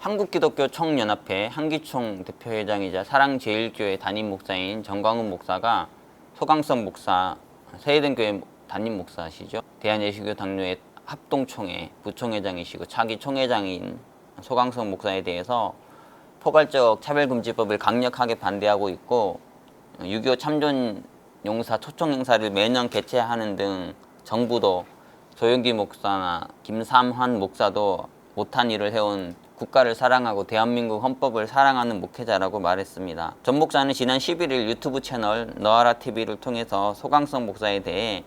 한국기독교총연합회 한기총 대표회장이자 사랑제일교회 담임 목사인 정광훈 목사가 소강성 목사, 세해등교회 담임 목사시죠. 대한예수교 당뇨회 합동총회 부총회장이시고 차기 총회장인 소강성 목사에 대해서 포괄적 차별금지법을 강력하게 반대하고 있고 6.25 참전용사 초청행사를 매년 개최하는 등 정부도 조영기 목사나 김삼환 목사도 못한 일을 해온 국가를 사랑하고 대한민국 헌법을 사랑하는 목회자라고 말했습니다. 전 목사는 지난 11일 유튜브 채널 너아라TV를 통해서 소강성 목사에 대해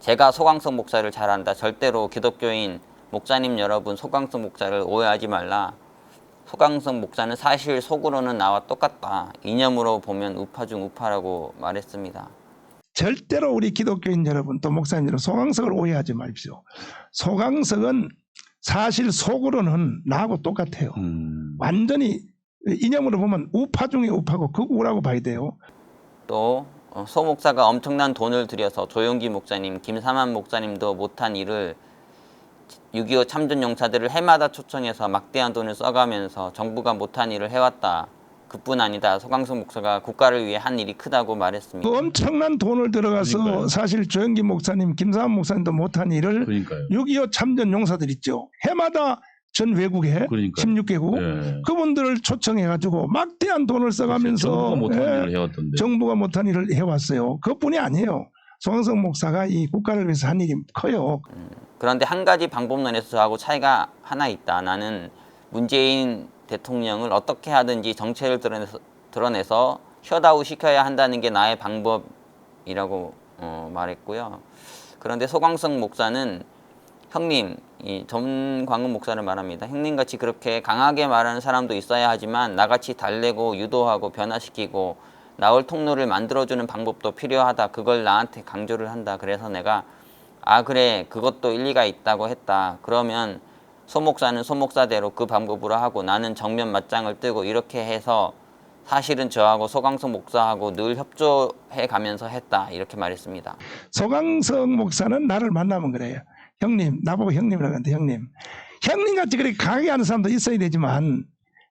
제가 소강성 목사를 잘 안다. 절대로 기독교인 목사님 여러분 소강성 목사를 오해하지 말라. 소강성 목사는 사실 속으로는 나와 똑같다. 이념으로 보면 우파 중 우파라고 말했습니다. 절대로 우리 기독교인 여러분 또 목사님 여러분 소강석을 오해하지 마십시오. 소강석은 사실 속으로는 나하고 똑같아요. 완전히 이념으로 보면 우파 중에 우파고 극우라고 봐야 돼요. 또 소 목사가 엄청난 돈을 들여서 조용기 목사님, 김삼환 목사님도 못한 일을 6.25 참전용사들을 해마다 초청해서 막대한 돈을 써가면서 정부가 못한 일을 해왔다. 그뿐 아니다. 소강성 목사가 국가를 위해 한 일이 크다고 말했습니다. 그 엄청난 돈을 들어가서 그러니까요. 사실 조영기 목사님, 김삼환 목사님도 못한 일을 그러니까요. 6.25 참전 용사들 있죠. 해마다 전 외국에 그러니까요. 16개국 예. 그분들을 초청해가지고 막대한 돈을 써가면서 정부가 못한 예, 일을 해왔던데. 정부가 못한 일을 해왔어요. 그뿐이 아니에요. 소강성 목사가 이 국가를 위해서 한 일이 커요. 그런데 한 가지 방법론에서 저하고 차이가 하나 있다. 나는 문재인 대통령을 어떻게 하든지 정체를 드러내서 셧아웃 시켜야 한다는 게 나의 방법이라고 말했고요. 그런데 소강성 목사는 형님, 이 전광훈 목사를 말합니다. 형님같이 그렇게 강하게 말하는 사람도 있어야 하지만 나같이 달래고 유도하고 변화시키고 나올 통로를 만들어주는 방법도 필요하다. 그걸 나한테 강조를 한다. 그래서 내가 아 그래 그것도 일리가 있다고 했다. 그러면 소 목사는 소 목사대로 그 방법으로 하고 나는 정면 맞짱을 뜨고 이렇게 해서 사실은 저하고 소강성 목사하고 늘 협조해 가면서 했다. 이렇게 말했습니다. 소강성 목사는 나를 만나면 그래요. 형님, 나보고 형님이라고 하는데 형님같이 그렇게 강하게 하는 사람도 있어야 되지만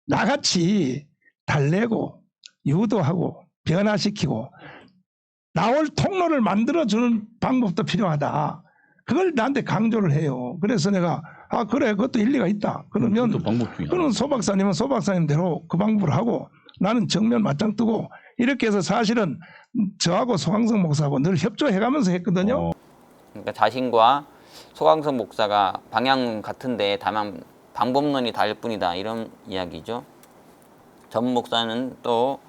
나같이 달래고 유도하고 변화시키고 나올 통로를 만들어주는 방법도 필요하다. 그걸 나한테 강조를 해요. 그래서 내가 아 그래 그것도 일리가 있다. 그러면 그것도 방법 중에 그러면 소 박사님은 소 박사님대로 그 방법을 하고 나는 정면 맞짱 뜨고 이렇게 해서 사실은 저하고 소강성 목사하고 늘 협조해가면서 했거든요. 그러니까 자신과 소강성 목사가 방향 같은데 다만 방법론이 다를 뿐이다. 이런 이야기죠. 전 목사는 또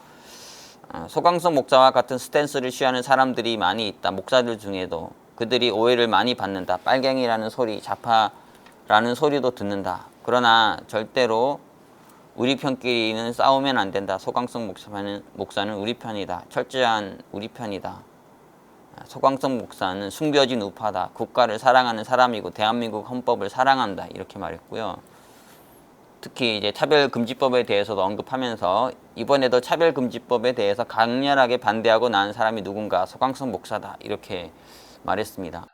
소강성 목사와 같은 스탠스를 취하는 사람들이 많이 있다. 목사들 중에도 그들이 오해를 많이 받는다. 빨갱이라는 소리, 좌파라는 소리도 듣는다. 그러나 절대로 우리 편끼리는 싸우면 안 된다. 소강성 목사는 우리 편이다. 철저한 우리 편이다. 소강성 목사는 숨겨진 우파다. 국가를 사랑하는 사람이고 대한민국 헌법을 사랑한다. 이렇게 말했고요. 특히 이제 차별금지법에 대해서도 언급하면서 이번에도 차별금지법에 대해서 강렬하게 반대하고 나온 사람이 누군가 소강성 목사다. 이렇게 말했습니다.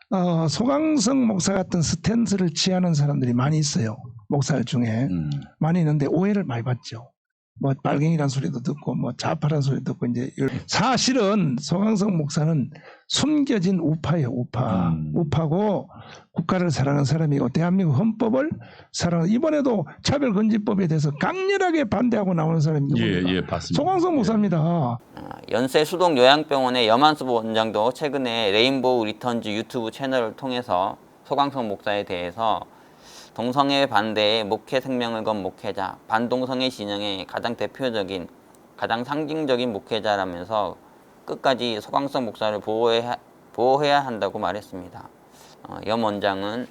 소강성 목사 같은 스탠스를 취하는 사람들이 많이 있어요. 목사들 중에 많이 있는데 오해를 많이 받죠. 뭐 빨갱이라는 소리도 듣고 뭐 좌파라는 소리도 듣고 이제 사실은 소강성 목사는 숨겨진 우파예요. 우파고 국가를 사랑하는 사람이고 대한민국 헌법을 사랑하는 이번에도 차별금지법에 대해서 강렬하게 반대하고 나오는 사람이 누굽니까? 예, 봤습니다. 소강성 목사입니다. 연세 수동 요양병원의 염한수 원장도 최근에 레인보우 리턴즈 유튜브 채널을 통해서 소강성 목사에 대해서 동성애 반대에 목회 생명을 건 목회자, 반동성애 진영의 가장 대표적인, 가장 상징적인 목회자라면서 끝까지 소강성 목사를 보호해야 한다고 말했습니다. 염 원장은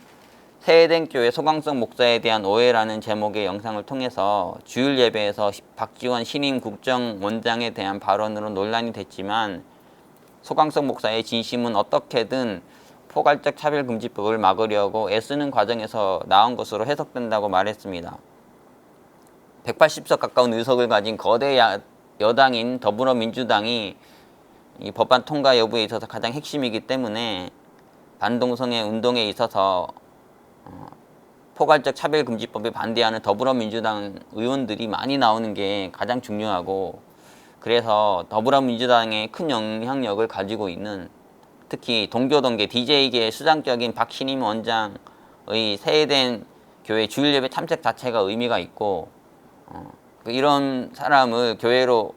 세해된 교회 소강성 목사에 대한 오해라는 제목의 영상을 통해서 주일 예배에서 박지원 신임 국정원장에 대한 발언으로 논란이 됐지만 소강성 목사의 진심은 어떻게든 포괄적 차별금지법을 막으려고 애쓰는 과정에서 나온 것으로 해석된다고 말했습니다. 180석 가까운 의석을 가진 거대 여당인 더불어민주당이 이 법안 통과 여부에 있어서 가장 핵심이기 때문에 반동성애 운동에 있어서 포괄적 차별금지법에 반대하는 더불어민주당 의원들이 많이 나오는 게 가장 중요하고, 그래서 더불어민주당에 큰 영향력을 가지고 있는 특히 동교동계 DJ계의 수장적인 박신임 원장의 세해된 교회 주일예배 참석 자체가 의미가 있고, 이런 사람을 교회로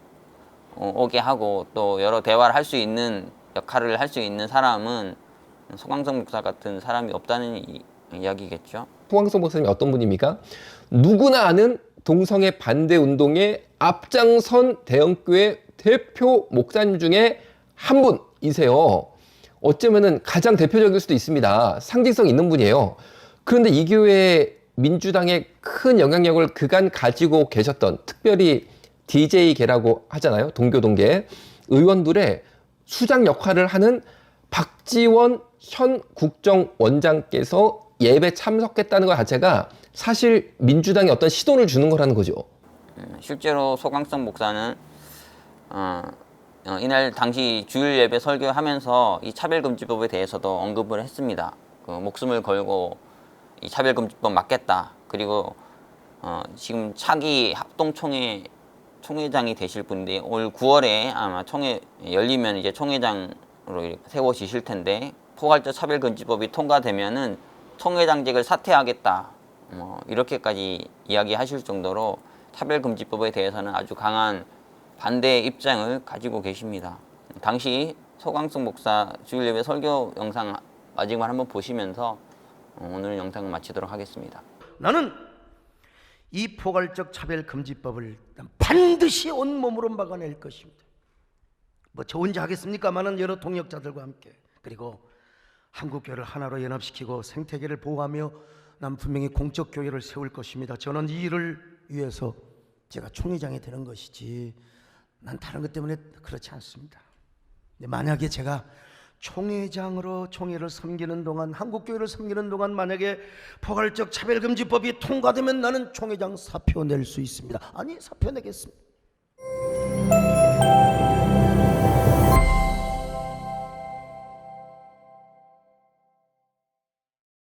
오게 하고 또 여러 대화를 할 수 있는 역할을 할 수 있는 사람은 소강성 목사 같은 사람이 없다는 이야기겠죠. 소강성 목사님이 어떤 분입니까? 누구나 아는 동성애 반대 운동의 앞장선 대형교회 대표 목사님 중에 한 분이세요. 어쩌면은 가장 대표적일 수도 있습니다. 상징성 있는 분이에요. 그런데 이 교회에 민주당의 큰 영향력을 그간 가지고 계셨던, 특별히 DJ계라고 하잖아요. 동교동계 의원들의 수장 역할을 하는 박지원 현 국정원장께서 예배 참석했다는 것 자체가 사실 민주당에 어떤 시도를 주는 거라는 거죠. 실제로 소강성 목사는 이날 당시 주일 예배 설교하면서 이 차별금지법에 대해서도 언급을 했습니다. 목숨을 걸고 이 차별금지법 막겠다. 그리고 지금 차기 합동총회 총회장이 되실 분인데 올 9월에 아마 총회 열리면 이제 총회장으로 세워지실 텐데, 포괄적 차별금지법이 통과되면은 총회장직을 사퇴하겠다. 이렇게까지 이야기하실 정도로 차별금지법에 대해서는 아주 강한 반대 입장을 가지고 계십니다. 당시 소강성 목사 주일예배 설교 영상 마지막 한번 보시면서 오늘 영상을 마치도록 하겠습니다. 나는 이 포괄적 차별금지법을 반드시 온몸으로 막아낼 것입니다. 저 혼자 하겠습니까마는 여러 동역자들과 함께, 그리고 한국교회를 하나로 연합시키고 생태계를 보호하며 난 분명히 공적 교회를 세울 것입니다. 저는 이 일을 위해서 제가 총회장이 되는 것이지 난 다른 것 때문에 그렇지 않습니다. 근데 만약에 제가 총회장으로 총회를 섬기는 동안, 한국교회를 섬기는 동안 만약에 포괄적 차별금지법이 통과되면 나는 총회장 사표 낼 수 있습니다. 아니, 사표 내겠습니다.